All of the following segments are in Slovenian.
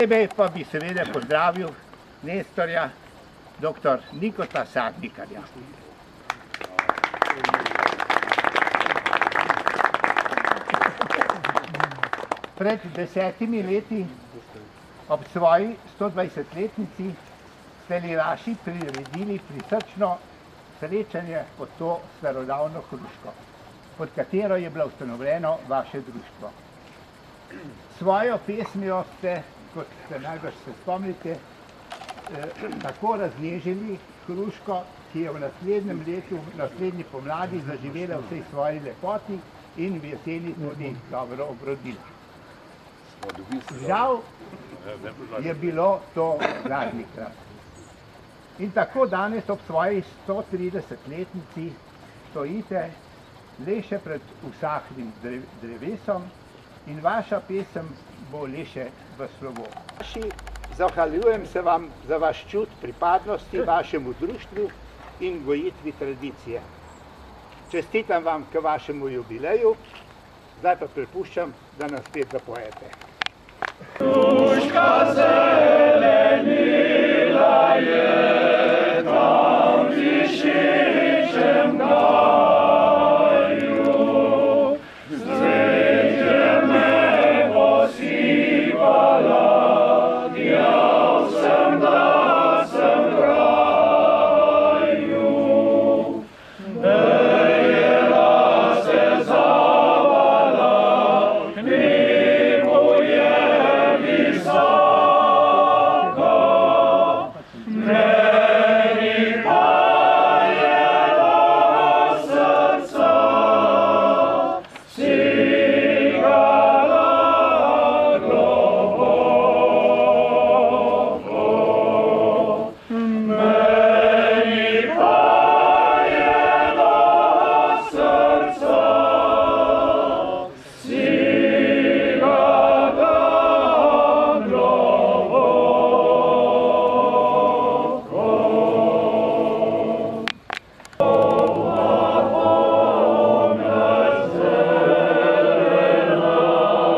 Posebej pa bi seveda pozdravil Nestorja, dr. Nikota Sadnikarja. Pred 10 leti, ob svoji 120-letnici, ste Liraši priredili prisrčno srečanje pod to starodavno hruško, pod katero je bilo ustanovljeno vaše društvo. Svojo pesmijo ste, kot se najbrž se spomnite, tako raznežili hruško, ki je v naslednjem letu, v naslednji pomladi zaživela v vsej svoji lepoti in v jeseni tudi dobro obrodila. Žal je bilo to zadnjikrat. In tako danes ob svoji 130-letnici stojite le še pred usahlim drevesom in vaša pesem bo le še v slovo. Zahvaljujem se vam za vaš čut pripadnosti vašemu društvu in gojitvi tradicije. Čestitam vam k vašemu jubileju, zdaj pa prepuščam, da nas spet zapojete. Hruška zelenila je tam v dišečem gaju, cvetje me posipala, jaz sem, da sem v raju. Vejela se zavala, nebo je visoko, meni pa je do srca sigala globoko. Meni pa je do srca sigala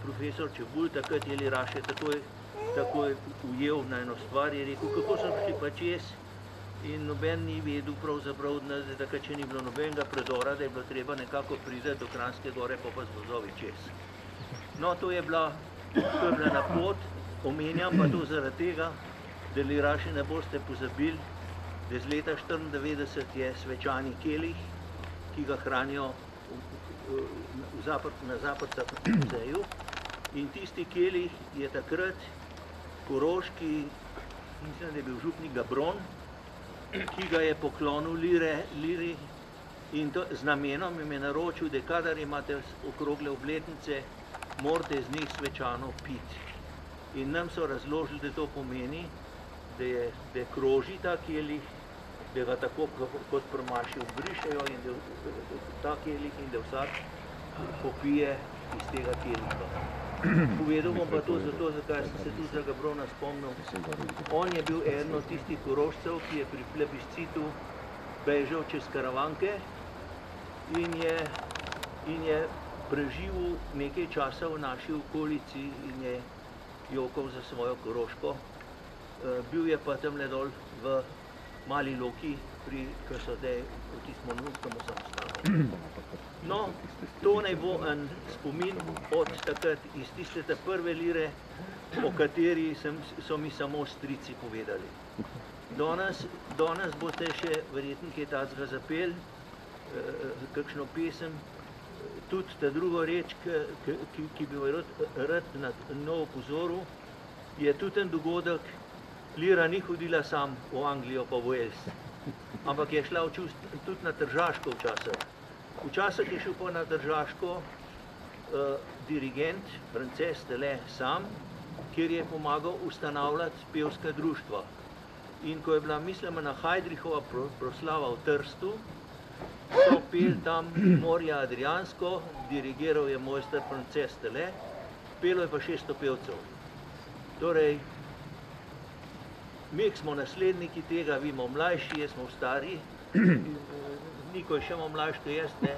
profesor Čebulj, takrat je Liraše takoj ujel na eno stvar, je rekel, kako so šli pa čez in noben ni vedel pravzaprav, da takrat, če ni bilo nobenega predora, da je bilo treba nekako priti do Kranjske gore, pa z vozovi čez. No, to je bila na pot, omenjam pa to zaradi tega, da Liraše ne boste pozabili, da z leta 1994 je svečani kelih, ki ga hranijo na zaprtem muzeju. In tisti kelih je takrat koroški, mislim, da je bil župnik Gabron, ki ga je poklonil Liri in to z namenom jim je naročil, da kadar imate okrogle obletnice, morate z njih svečano piti. In nam so razložili, da to pomeni, da kroži ta kelih, da ga tako kot promaši obrišejo in da ta kelih in da vsak popije iz tega kelika. Povedal bom pa to zato, zakaj sem se tudi za Gabrona spomnil. On je bil eden od tistih korošcev, ki je pri plebiscitu bežal čez Karavanke in je preživel nekaj časa v naši okolici in je jokal za svojo Koroško. Bil je pa tamle dol v Mali Loki, ki so zdaj v tistem minutskem samostanu. No, to naj bo en spomin od takrat iz tiste prve lire, o kateri so mi samo strici povedali. Danes boste še verjetno kaj takega zapeli, kakšno pesem, tudi ta drugo reč, ki bi rad na novo pozoril, je tudi en dogodek, lira ni hodila sam v Anglijo pa v Wales, ampak je šla tudi na Tržaško včasih. Včasih je šel pa na Tržaško dirigent, Frances Tele sam, kjer je pomagal ustanavljati pevska društva. In ko je bila, mislim, na Heidrichova proslava v Trstu, so peli tam Morja Adriansko, dirigiral je mojster Frances Tele, pelo je pa 600 pevcev. Torej, mi smo nasledniki tega, vi smo mlajši, jaz smo stari, Niko je še malo mlajši, kot jaz, ne.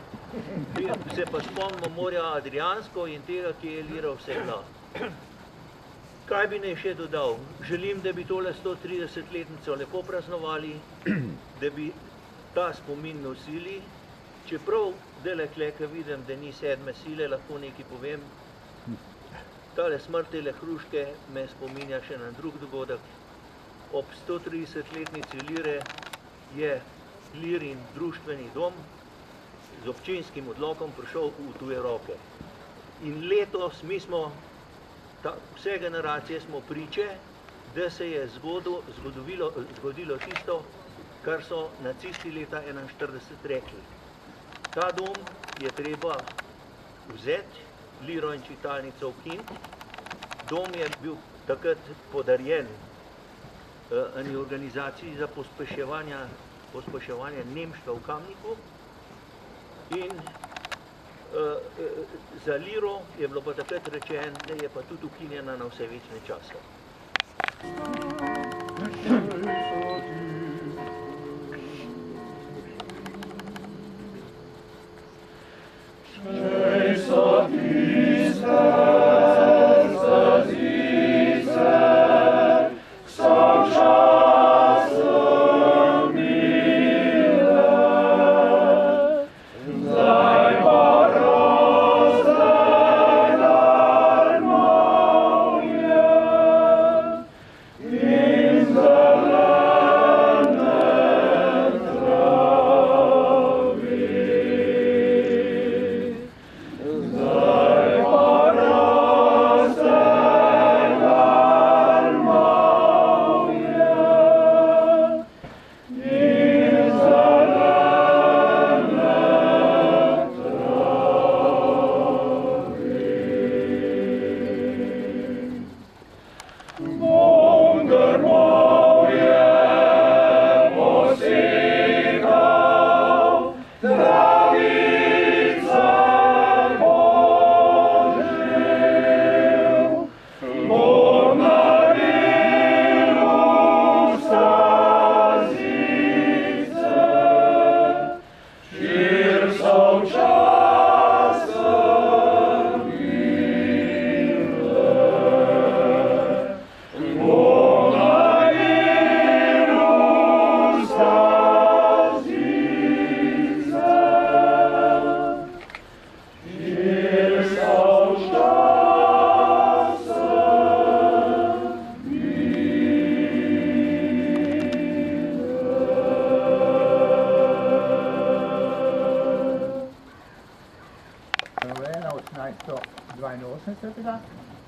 Se pa spomnimo Morja Adriansko in tega, ki je lira vse bila. Kaj bi naj še dodal? Želim, da bi tole 130-letnico lepo praznovali, da bi ta spomin nosili, čeprav dele kleka vidim, da ni 7. sile, lahko nekaj povem. Tale smrt tele Hruške me spominja še na drug dogodek. Ob 130-letnici lire je lirin društveni dom z občinskim odlokom prišel v tuje roke. In letos mi smo, vse generacije smo priče, da se je zgodilo tisto, kar so nacisti leta 1941 rekli. Ta dom je treba vzeti, liro in čitalnico ukiniti. Dom je bil takrat podarjen eni organizaciji za pospeševanje nemštva v Kamniku in za liro je bilo pa takrat rečeno, da je pa tudi ukinjena na vse večne čase.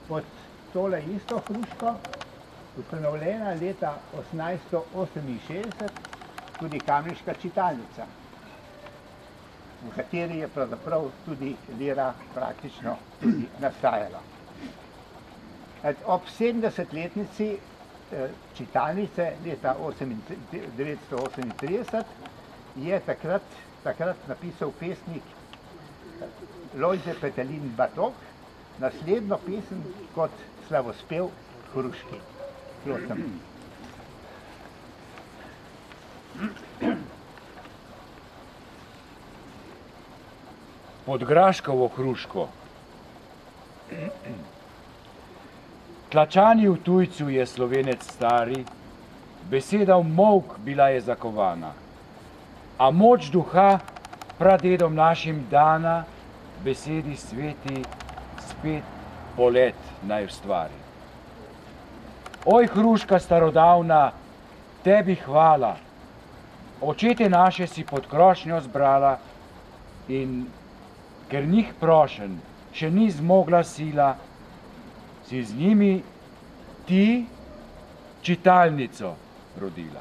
Pod tole isto Hruško, ustanovljena leta 1868, tudi kamniška čitalnica, v kateri je pravzaprav tudi lira praktično tudi nastajala. Ob 70-letnici čitalnice leta 1938 je takrat napisal pesnik Lojze Petelin Batok naslednjo pesem kot slavospev Hruški. Prosim. Pod Graškovo Hruško. Tlačani v tujcu je Slovenec stari, beseda v molk bila je zakovana, a moč duha pradedom našim dana, besedi sveti spet polet naj ustvari. Oj, hruška starodavna, tebi hvala, očete naše si pod krošnjo zbrala in ker njih prošen še ni zmogla sila, si z njimi ti čitalnico rodila.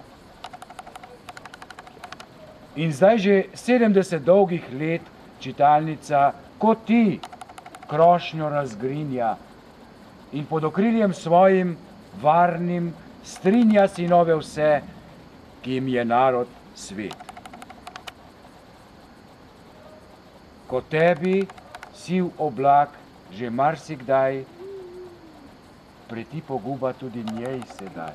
In zdaj že 70 dolgih let čitalnica kot ti krošnjo razgrinja in pod okriljem svojim varnim strinja sinove vse, ki jim je narod svet. Ko tebi siv oblak že marsikdaj, preti poguba tudi njej sedaj.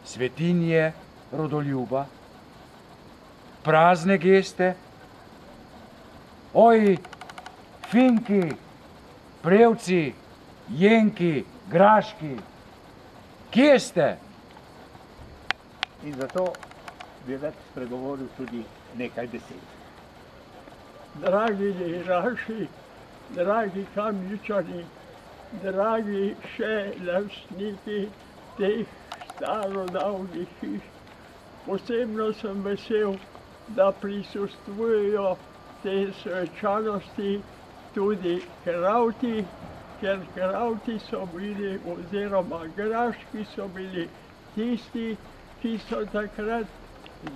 Svetinje rodoljuba, prazne geste, oj, finki, prevci, jenki, graški, kje ste? In zato bi rad spregovoril tudi nekaj besed. Dragi liraši, dragi Kamničani, dragi še lastniki teh starodavnih hiš, posebno sem vesel, da prisostvujejo te svečanosti tudi Kravti, ker Kravti so bili, oziroma Graški so bili tisti, ki so takrat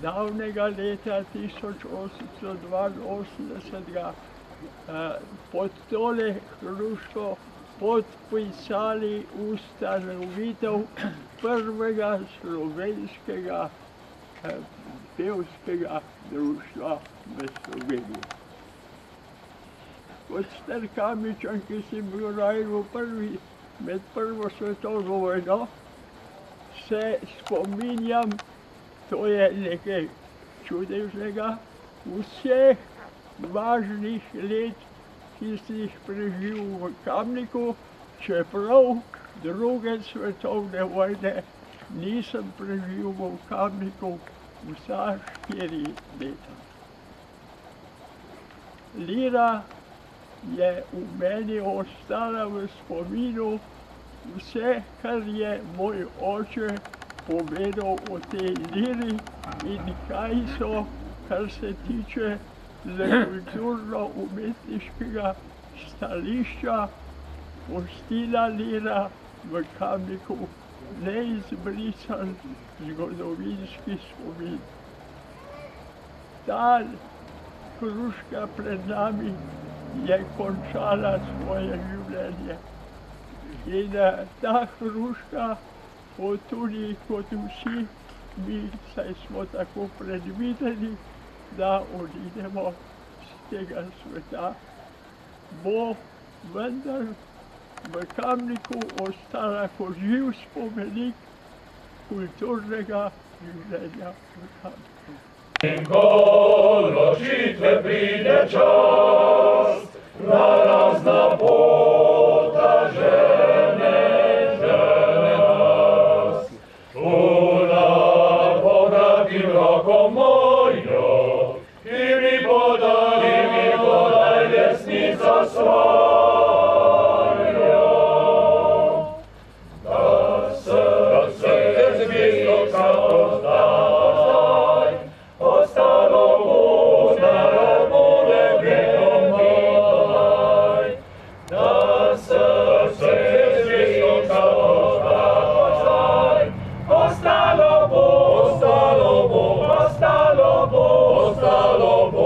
davnega leta 1882 pod tole hruško podpisali ustanovitev prvega slovenskega pevskega društva v Sloveniji. Kot star Kamničan, ki sem bil rojen med prvo svetovno vojno, se spominjam, to je nekaj čudežnega, vseh važnih let, ki si jih preživel v Kamniku, čeprav druge svetovne vojne nisem preživel v Kamniku vsa 4 leta. Lira je v meni ostala v spominu vse, kar je moj oče povedal o tej liri in kaj so, kar se tiče kulturno-umetniškega stališča, pustila lira v Kamniku neizbrisan zgodovinski spomin. Ta hruška pred nami je končala svoje življenje. In ta hruška, tudi kot vsi mi, saj smo tako predvideli, da odidemo z tega sveta, bo vendar v Kamniku ostala kot živ spomenik kulturnega življenja v Kamniku. In ko ločitve pride čas, na razna pota žene nas. Podatim roko mojo, ki mi podaj desnico svojo. Da se zvistoka poznaj, ostalo bo nebomaj. Da se zvistoka poznaj, ostalo bo